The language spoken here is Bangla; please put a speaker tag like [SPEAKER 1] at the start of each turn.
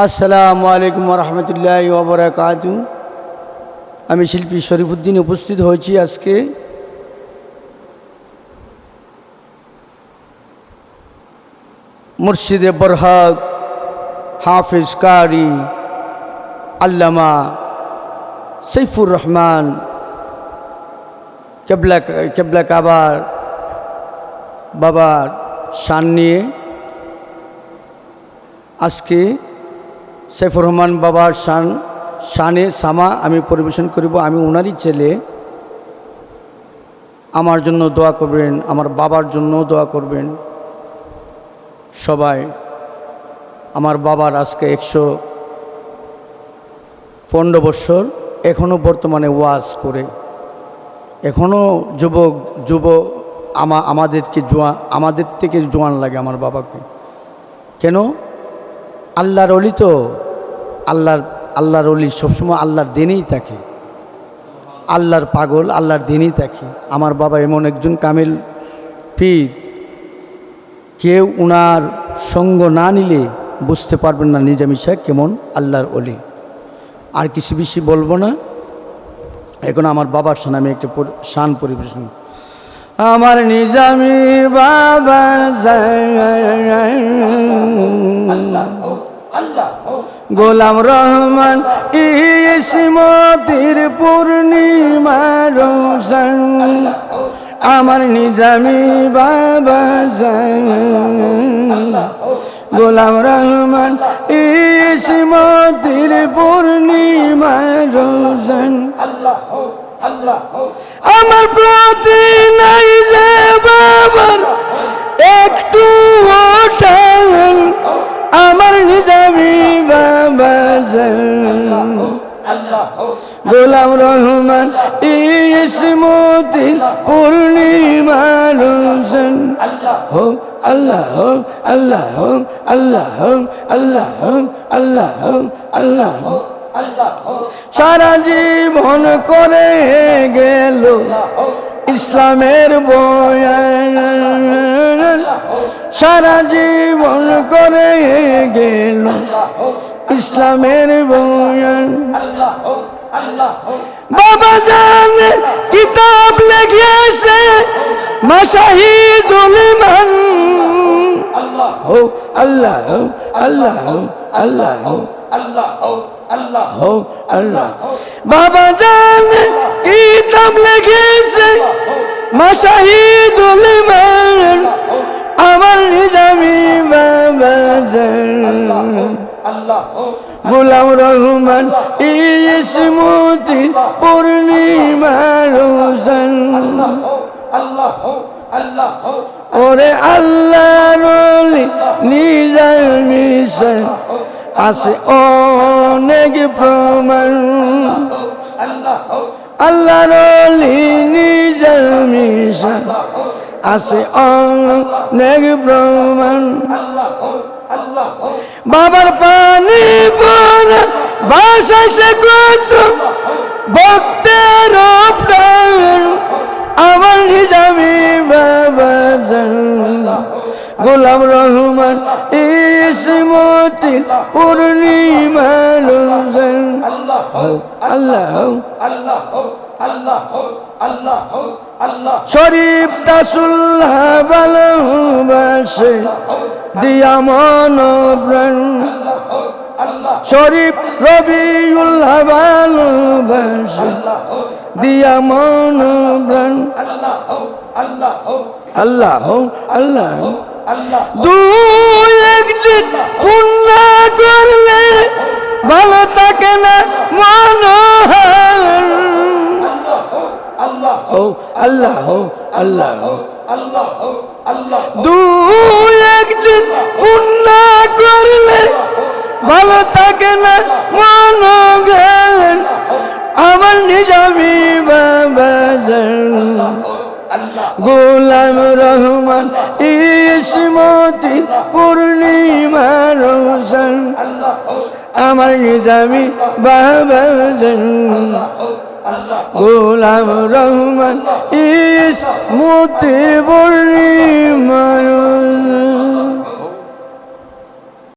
[SPEAKER 1] আসসালামু আলাইকুম রহমতুল্লাহি ওয়া বারাকাতুহু। আমি শিল্পী শরীফুদ্দিন উপস্থিত হয়েছি আজকে মুর্শিদে বরহক হাফিজ কারি আল্লামা সৈফুর রহমান কেবলা কাবার বাবার শান নিয়ে আজকে সৈফুর রহমান বাবার শানে সামা আমি পরিবেশন করিব। আমি ওনারই ছেলে, আমার জন্য দোয়া করবেন, আমার বাবার জন্য দোয়া করবেন সবাই। আমার বাবার আজকে 115 বছর, এখনও বর্তমানে ওয়াজ করে, এখনও আমাদের থেকে জোয়ান লাগে আমার বাবাকে। কেন? আল্লাহর অলি তো, আল্লাহর অলি সবসময় আল্লাহর দিনেই থাকে, আল্লাহর পাগল আল্লাহর দিনেই থাকে। আমার বাবা এমন একজন কামিল পীর, কেউ উনার সঙ্গ না নিলে বুঝতে পারবেন না নিজামী সাহেব কেমন আল্লাহর অলি। আর কিছু বেশি বলবো না, এখন আমার বাবার শান আমি একটা শান পরিবেশন। আমার নিজামী বাবা গোলাম রহমান ইসমতির পূর্ণিমা রোশন, আমার নিজামী বাবা গোলাম রহমান ইসমতির পূর্ণিমা রোশন। আমার প্রতি নাই যে বাবার একটু ওঠান, আমার নিজামী বাবা গোলাম রহমান ইসমতির পূর্ণিমা রোশন। হো আল্লাহ হো আল্লাহ হো আল্লাহ হো আল্লাহ হো আল্লাহ হো আল্লাহ হো। সারা জীবন করে গেল ইসলামের বয়ান, সারা জীবন করে গেল ইসলামের বয়ান। বাবা জানে কিতাব লিখেছে মাশাহিদুল মান। হো আল্লাহ হো আল্লাহ হো আল্লাহ হো আল্লাহ হো আল্লাহ। বাবা জানে কিতাব লিখেছে মাশাহিদুল মান, আমার নিজামী বাবা গোলাম রহমান ইসমতি পূর্ণিমা রোশন। ওরে আল্লাহর ওলি নিজামী সাহেব আছে অনেক প্রমাণ, আল্লাহর ওলি নিজামী সাহেব আছে অনেক প্রমাণ। বাবার পানি পড়া ভাষায় সে কত ভক্তের প্রাণ, আমার নিজামী বাবা গোলাম রহমান ইসমতির পূর্ণিমা রোশন। আল্লাহ শরীফ তাসুল্লাহ ভালোবাসে দিয়া মন প্রাণ, শরীফ রবিউল্লাহ ভালোবাসে দিয়া মন প্রাণ। আল্লাহ আল্লাহ দুই একদিন ফোন না করলে ভালো থাকে না মন। আল্লাহ আল্লাহ দুই একদিন ফোন না করলে ভালো থাকে না মন। আমার নিজামী বাবা গোলাম রহমান ইসমতি পূর্ণিমা রোশন, আমার নিজামী বাবা গোলাম রহমান ইসমতি পূর্ণিমা রোশন।